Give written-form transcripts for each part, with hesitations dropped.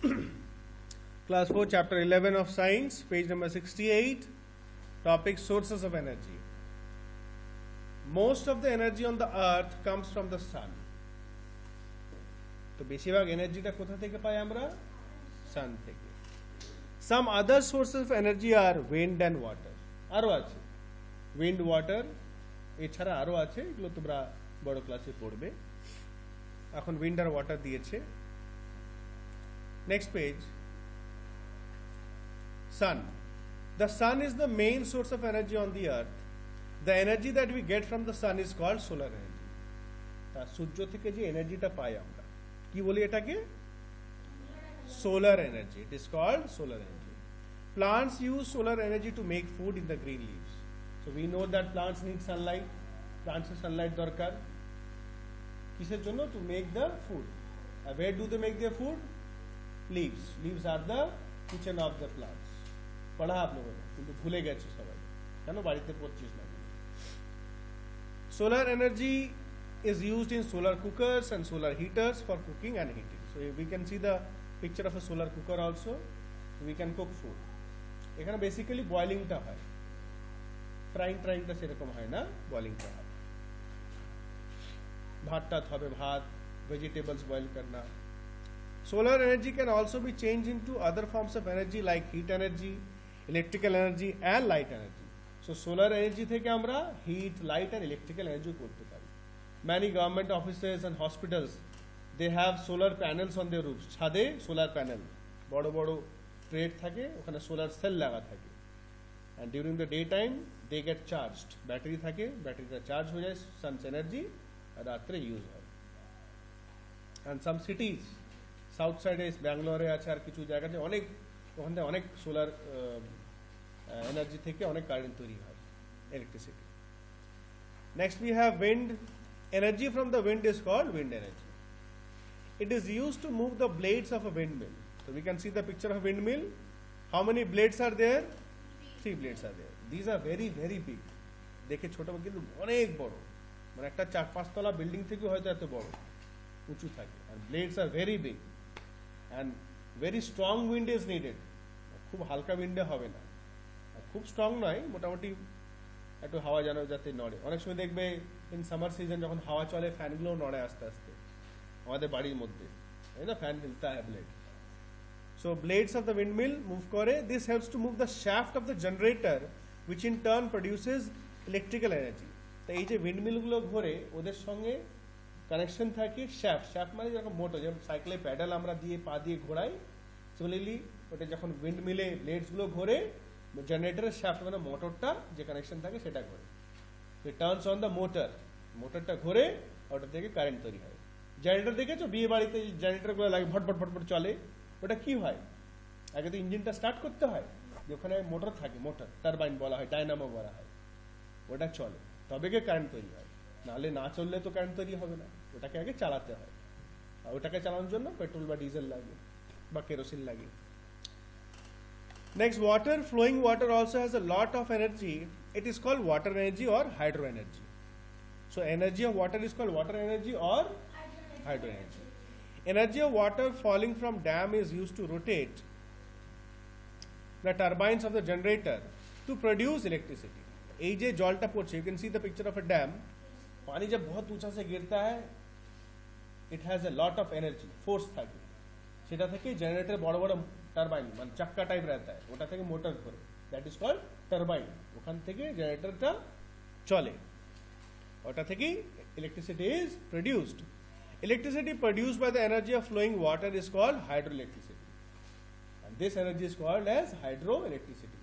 Class 4, Chapter 11 of Science, page number 68, topic sources of energy. Most of the energy on the earth comes from the sun. তো বেশিরভাগ এনার্জিটা কোথা থেকে পাই আমরা? সান থেকে. Some other sources of energy are wind and water. আরো আছে wind, water, এছাড়া আরো আছে, এগুলো তোমরা বড় ক্লাসে পড়বে. এখন wind আর water দিয়েছে. Next page. Sun. The sun is the main source of energy on the earth. The energy that we get from the sun is called solar energy. তা সূর্য থেকে যে এনার্জিটা পাই আমরা কি বলি এটাকে? Solar energy. It is called solar energy. Plants use solar energy to make food in the green leaves. So we know that plants need sunlight. Plants এর sunlight দরকার কিসের জন্য? To make the food. Where do they make their food? Leaves. Leaves are the kitchen of the plants. পড়া आप लोगों ने কিন্তু ভুলে গেছে সবাই, কেন বাড়িতে পড়ছিস না? Solar energy is used in solar cookers and solar heaters for cooking and heating. So we can see the picture of a solar cooker also. We can cook food. এখানে বেসিক্যালি বয়লিংটা হয়, ফ্রাইংটা সেরকম হয় না, বয়লিংটা হয়. ভাতটা হবে ভাত, ভেজিটেবলস বয়েল করনা. Solar energy can also be changed into other forms of energy like heat energy, electrical energy and light energy. So solar energy থেকে আমরা heat, light and electrical energy করতে পারি. Many government offices and hospitals, they have solar panels on their roofs. ছাদে solar panel, বড় বড় plate থাকে, ওখানে solar cell লাগা থাকে. And during the daytime they get charged. Battery থাকে, ব্যাটারিটা চার্জ হয়ে যায় sun's energy, আর রাত্রে ইউজ হয়. And some cities, সাউথ সাইডে ব্যাঙ্গালোরে আছে আর কিছু জায়গাতে অনেক, ওখান থেকে অনেক সোলার এনার্জি থেকে অনেক কারেন্ট তৈরি হয়, electricity. Next we have wind. Energy from the wind is called wind energy. It is use to move the blades of a windmill. So we can see the picture of windmill. How many blades are there? 3 blades are there. These are very very big. দেখে ছোট কিন্তু অনেক বড়, মানে একটা 4-5 তলা building থেকে হয়তো এত বড় উঁচু থাকে. আর ব্লেডস আর very big and very strong wind is needed. খুব হালকা উইন্ডে হবে না, খুব স্ট্রং নয়, মোটামুটি একটু হাওয়া যেন যাতে নড়ে. অনেক সময় দেখবে ইন সামার সিজন যখন হাওয়া চলে ফ্যানগুলো নড়ে আস্তে আস্তে আমাদের বাড়ির মধ্যে, তাই না? ফ্যান হিলতা হ্যায় blade. So blades of the windmill move করে. This helps to move the shaft of the generator which in turn produces electrical energy. তো এই যে উইন্ডমিলগুলো ঘোরে ওদের সঙ্গে কানেকশন থাকে শ্যাফট মানে যখন মোটর, যেমন সাইকেলে প্যাডেল আমরা দিয়ে পা দিয়ে ঘোরাই, সিমিলারলি ওটা যখন উইন্ড মিলে ব্লেডসগুলো ঘোরে, জেনারেটরের শ্যাফট মানে মোটরটা যে কানেকশন থাকে সেটা ঘোরে. It turns on the motor, মোটরটা ঘোরে, ওটা থেকে কারেন্ট তৈরি হয়. জেনারেটর দেখেছো বিয়ে বাড়িতে জেনারেটরগুলো লাগে ভটভট চলে, ওটা কি হয়? আগে তো ইঞ্জিনটা স্টার্ট করতে হয়, যে ওখানে মোটর থাকে, মোটর টারবাইন বলা হয়, ডায়নামো বলা হয়, ওটা চলে তবে গিয়ে কারেন্ট তৈরি হয়. নাহলে না চললে তো কারেন্ট তৈরি হবে না, ওটাকে আগে চালাতে হয়. আর ওটাকে চালানোর জন্য পেট্রোল বা ডিজেল লাগে বা কেরোসিন লাগে. Next, water. Flowing water also has a lot of energy. It is called water energy or hydro energy. So energy of water is called water energy or hydro energy. Energy of water falling from dam is used to rotate the turbines of the generator to produce electricity. এই যে জলটা পড়ছে, you can see the picture of a dam. पानी जब बहुत ऊंचा से गिरता है, it has a lot of energy, force থাকে, সেটা থেকে জেনারেটর বড় বড় টারবাইন মানে চাক্কা টাইপ रहता है, ওটা থেকে মোটর ঘোরে, that is called টারবাইন. ওখান থেকে জেনারেটরটা চলে, ওটা থেকেই electricity is produced. Electricity produced by the energy of flowing water is called hydroelectricity, and this energy is called as hydroelectricity.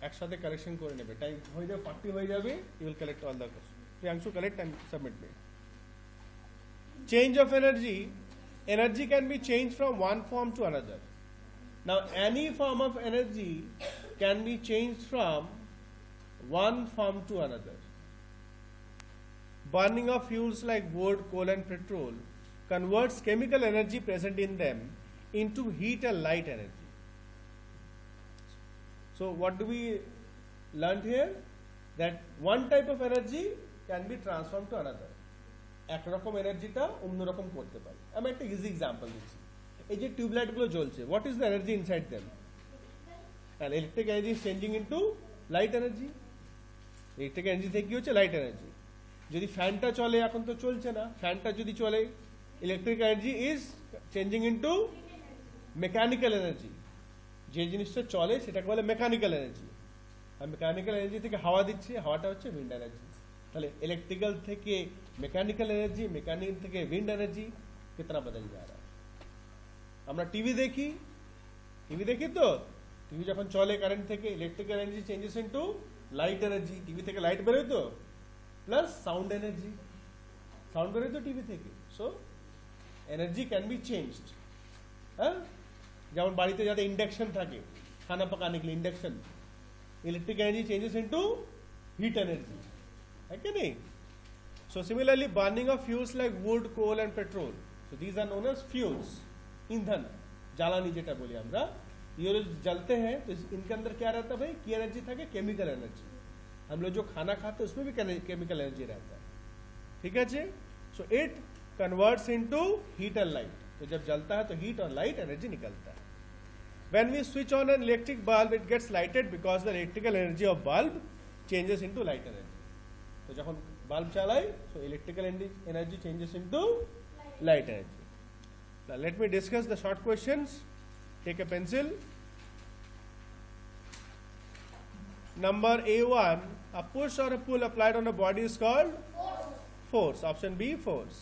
একসাথে কালেকশন করে নেবে, টাইম হয়ে যাবে, পার্টি হয়ে যাবে, you will collect all the questions. Priyanshu, collect and submit me. Change of energy. Energy can be changed from one form to another. Now any form of energy can be changed from one form to another. Burning of fuels like wood, coal and petrol converts chemical energy present in them into heat and light energy. So what do we learn here? That one type of energy can be transformed to another. একরকম এনার্জিটা অন্যরকম করতে পারি. আমি একটা easy example দিচ্ছি. এই যে টিউবলাইট গুলো জ্বলছে, what is the energy inside them? And electric energy is changing into light energy. Electric energy থেকে কি হচ্ছে? Light energy. যদি ফ্যানটা চলে, এখন তো চলছে না, ফ্যানটা যদি চলে, electric energy is changing into mechanical energy. যে জিনিসটা চলে সেটাকে বলে মেকানিক্যাল এনার্জি। আর মেকানিক্যাল এনার্জি থেকে হাওয়া দিচ্ছে, হাওয়াটা হচ্ছে উইন্ড এনার্জি। তাহলে इलेक्ट्रिकल থেকে मैकेनिकल एनर्जी, मैकेनिकल থেকে विंड एनर्जी कितना बदल जा रहा है। আমরা টিভি দেখি তো, টিভি যখন চলে কারেন্ট থেকে, electrical energy changes into light energy. TV থেকে লাইট বেরোয় তো, প্লাস সাউন্ড এনার্জি, সাউন্ড বেরোয় তো টিভি থেকে। So energy can be changed. হ্যাঁ, যেমন বাড়িতে যাতে ইন্ডাকশন থাকে খানা पकाने के लिए, induction, electric energy changes into heat energy, है कि नहीं? So similarly, burning of fuels like wood, coal and petrol, so these are known as fuels, ईंधन, জ্বালানি যেটা বলি আমরা। ये जलते हैं तो इनके अंदर क्या रहता है भाई? की एनर्जी था कि केमिकल एनर्जी। हम लोग जो खाना खाते हैं उसमें भी केमिकल एनर्जी रहता है, ठीक है जी। So it converts into heat and light. तो जब जलता है तो हीट और लाइट एनर्जी निकलता है। When we switch on an electric bulb, it gets lighted because the electrical energy of bulb changes into light energy. तो जब bulb चलाए, so electrical energy changes into light energy. Now let me discuss the short questions. Take a pencil. Number A1, a push or a pull applied on a body is called force. Option B, force.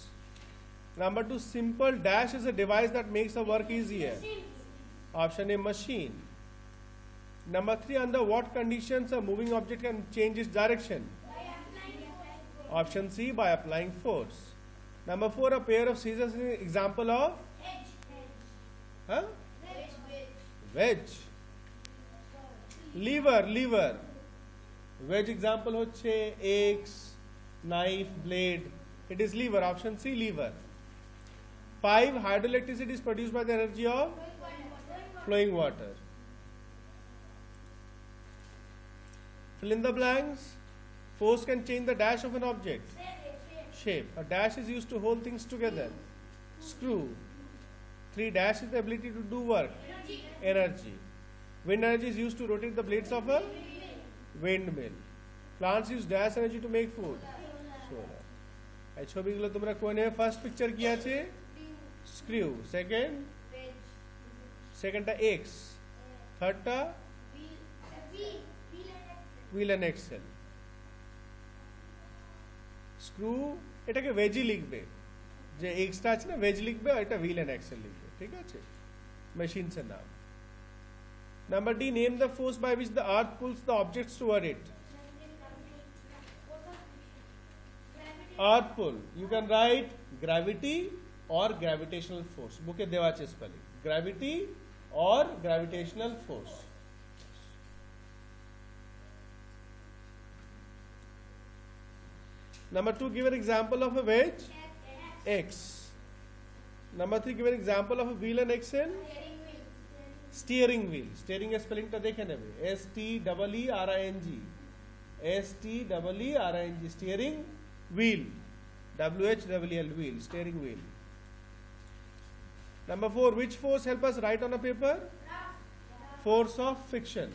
Number 2, simple dash is a device that makes the work easier. Option A, machine. Number 3, under what conditions a moving object can change its direction? Option C, by applying force. Number 4, a pair of scissors is an example of? Huh? Wedge. Lever. Wedge example hoche axe, knife, blade. It is lever. Option C, lever. 5, hydroelectricity is produced by the energy of flowing water. Fill in the blanks. Force can change the dash of an object. Shape. A dash is used to hold things together. Screw. 3, dash is the ability to do work. Energy. Wind energy is used to rotate the blades of a windmill. Plants use dash energy to make food. Solar. এই ছবিগুলো তোমরা কোন নেবে? First picture কি আছে? Screw. সেকেন্ডটা axe, থার্ডটা wheel and axle. Screw এটাকে ভেজি লিখবে, যে এক্সটা আছে না ভেজ লিখবে, আর এটা হুইল এন্ড এক্সেল লিখবে, ঠিক আছে? মেশিনস এর নাম। Number D, name the force by which the earth pulls the objects toward it. Earth pull, you can write gravity or gravitational force. বুকে দেওয়া আছে spelling, gravity or gravitational force. Number 2, give an example of a wedge. X. Number 3, give an example of a wheel and axle. Steering wheel. Steering এর স্পেলিংটা দেখে নেবে, STEERING, STEERING, steering wheel, WHWL, wheel, steering wheel. Number 4, which force help us write on a paper? Force of friction.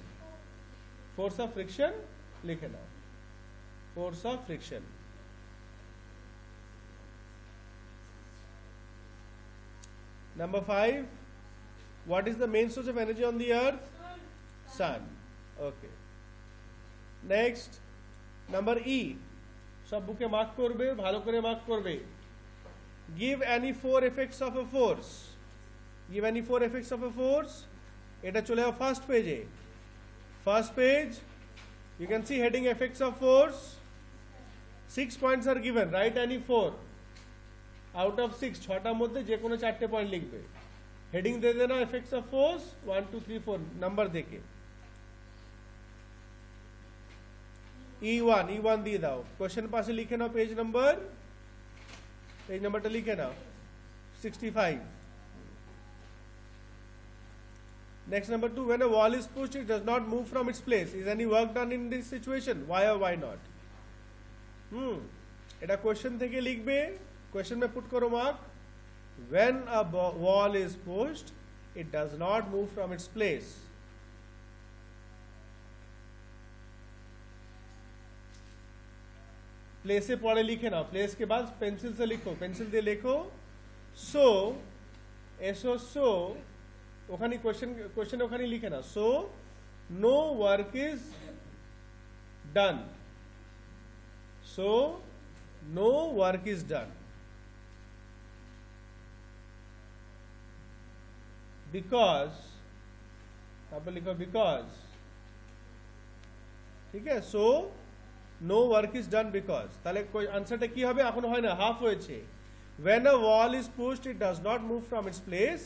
Force of friction लिखे नाओ, force of friction. Number 5, what is the main source of energy on the earth? Sun. Okay. Next, number E. সব বুকে mark করবে, ভালো করে mark করবে। Give any 4 effects of a force. Give any 4 effects of a force. এটা চলে যাও first পেজে। First page, you can see heading effects of force. 6 points are given. Write any 4. Out of 6, 6টার মধ্যে যে কোনো 4টে পয়েন্ট লিখবে। Heading দিয়ে দেনা effects of force 1 2 3 4 নাম্বার দেখে। E1 দিয়ে দাও। কোশ্চেন পাশে লিখে নাও পেজ নাম্বারটা লিখে নাও, 65। Next, number 2, when a wall is pushed, it does not move from its place. Is any work done in this situation? Why or why not? এটা question থেকে লিখবে, কোশ্চেন में पुट करो mark. when a wall is pushed, it does not move from its place. Place से पढ़े लिखे ना, place के बाद पेंसिल से लिखो, पेंसिल দিয়ে লেখো সো এসো সো ওখানে কোশ্চেন ওখানে লিখে না so no work is done, so no work is done because, তারপর লিখো বিকজ, ঠিক আছে, so no work is done because তাহলে আনসারটা কি হবে, এখন হয় না, হাফ হয়েছে। when a wall is pushed it does not move from its place,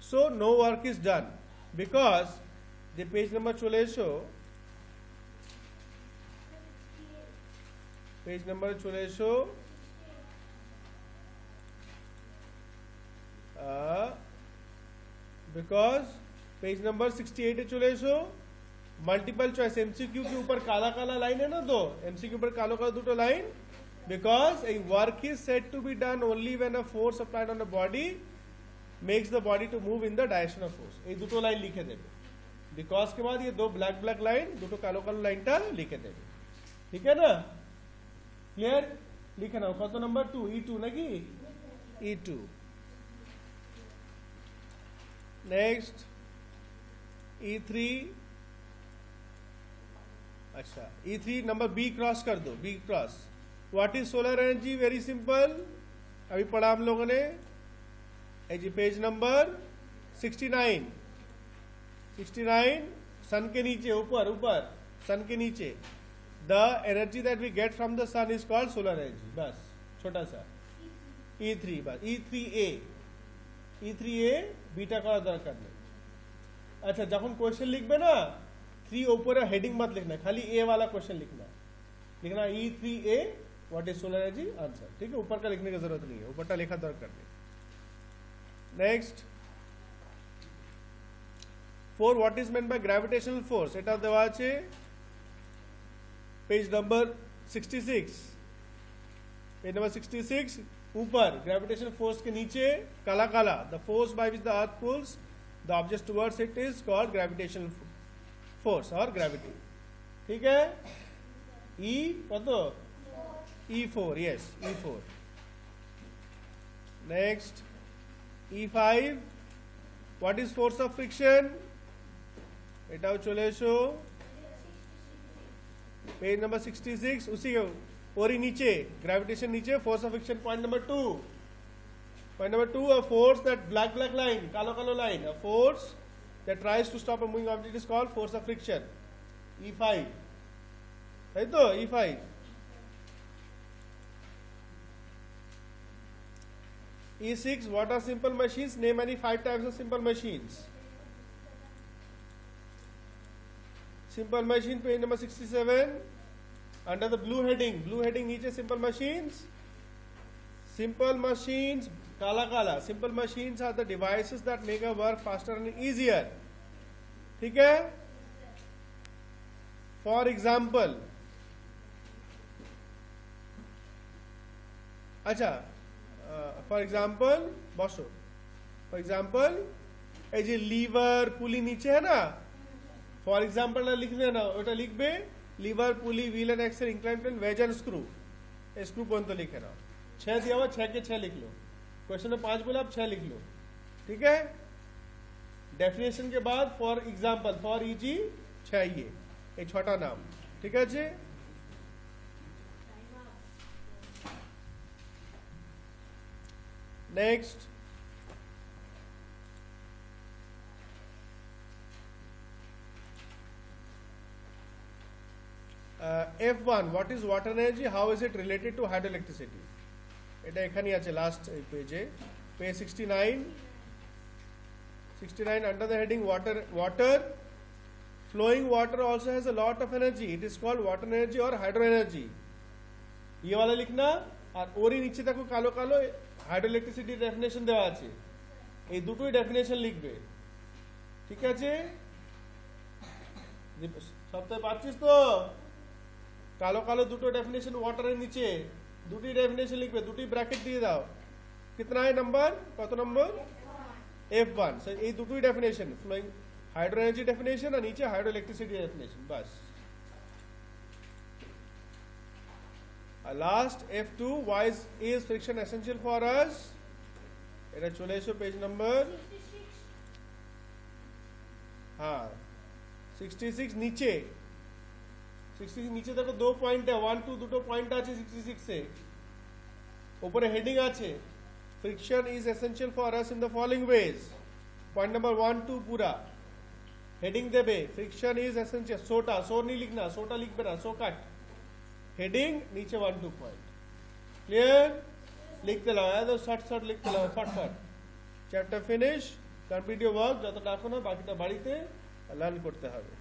so no work is done because the page number চলে এসো, পেজ নাম্বার চলে এসো, because पेज नंबर 68 এ চলে এসো। मल्टीपल चॉइस एमसीक्यू के ऊपर काला काला लाइन है ना, दो एमसीक्यू पर कालो कालो दुटो line, because a work is said to be done only when a force applied on the body makes the body to move in the direction of force. ये दुटो लाइन लिखे देबे, बिकॉज के बाद ये दो ब्लैक ब्लैक लाइन दुटो कालो कालो लाइनटा लिखे देबे, ठीक है ना, क्लियर, लिखे नाओ कत नंबर 2 E2 নাকি E2। नेक्स्ट E3, अच्छा E3 नंबर बी क्रॉस कर दो, B cross. What is solar energy, very simple, अभी पढ़ा हम लोगों ने, जी पेज नंबर 69, 69 सन के नीचे, ऊपर ऊपर सन के नीचे, the energy that we get from the sun is called solar energy, बस छोटा सा E3, बस E3A बीटा का दरकार नहीं। अच्छा जब क्वेश्चन लिखबे ना 3 ऊपर हेडिंग मत लिखना, खाली ए वाला क्वेश्चन लिखना, लिखना E3A what is solar energy answer, ठीक है, ऊपर का लिखने की जरूरत नहीं है, ऊपर का लिखा दरकार नहीं। Next 4 what is meant by gravitational force, এটা দেওয়া আছে पेज नंबर 66, पेज नंबर 66 ऊपर ग्रेविटेशनल फोर्स के नीचे काला काला, the force by which the earth pulls the object towards it is called gravitational force और ग्रेविटी, ठीक है। E कत E4, yes E4। Next E5 what is force of friction, এটাও চলে এসো पेज नंबर 66, उसी और ही नीचे ग्रेविटेशन नीचे force of friction, point number 2, point number 2 a force that black line कालो कालो line, a force that tries to stop a moving object is called force of friction, E5 है तो E5। E6 what are simple machines, name any 5 types of simple machines। simple machine page number 67 under the blue heading नीचे simple machines, simple machines काला काला, simple machines are the devices that make our work faster and easier, ठीक है। for example, अच्छा for example बसो, for example এই যে liver পুলি নিচে है ना, फॉर एग्जाम्पल ना लिख देना, ওটা লিখবে lever pulley wheel and axle incline plane wedge and screw, screw পর্যন্ত লিখে নাও, 6 दिया हुआ 6 के 6 लिख लो, क्वेश्चन में 5 बोला आप 6 लिख लो, ठीक है। डेफिनेशन के बाद फॉर एग्जाम्पल फॉर इजी चाहिए, एक छोटा नाम, ठीक है जी। Next F1 what is water energy, how is it related to hydroelectricity, এটা এখানেই আছে লাস্ট পেজে, page 69 under the heading water flowing water also has a lot of energy, it is called water energy or hydro energy, ये वाला लिखना, और ওরই নিচে দেখো কালো কালো হাইড্রোইলেকট্রিসিটি ডেফিনেশন দেওয়া আছে, এই দুটোই ডেফিনেশন লিখবে, ঠিক আছে। সপ্তাহে পাচ্ছিস তো, কালো কালো দুটো ডেফিনেশন ওয়াটারের নিচে, দুটি ডেফিনেশন লিখবে, দুটি ব্র্যাকেট দিয়ে দাও, कितना है नंबर, कत नंबर F1। सो এই দুটোই definition, flowing hydro energy definition আর নিচে হাইড্রো ইলেকট্রিসিটি ডেফিনেশন, বাস। আর last F2, why is friction essential for us? এটা চলে এসো পেজ নাম্বার, हाँ 66 नीचे, 66 नीचे देखो दो पॉइंट है, 1 2 দুটো পয়েন্ট আছে 66 এ, উপরে হেডিং আছে friction is essential for us in the following ways। Point number 1 2 पूरा हेडिंग देबे friction is essential, सोटा सो नहीं लिखना, सोटा लिखबे ना, सो काट हेडिंग नीचे 1 2 पॉइंट, क्लियर? लिखते लाओ यार, शॉर्ट शॉर्ट लिखते लाओ, short short. Chapter finish, complete your work, যতটা এখনো বাকিটা বাড়িতে লার্ন করতে হবে।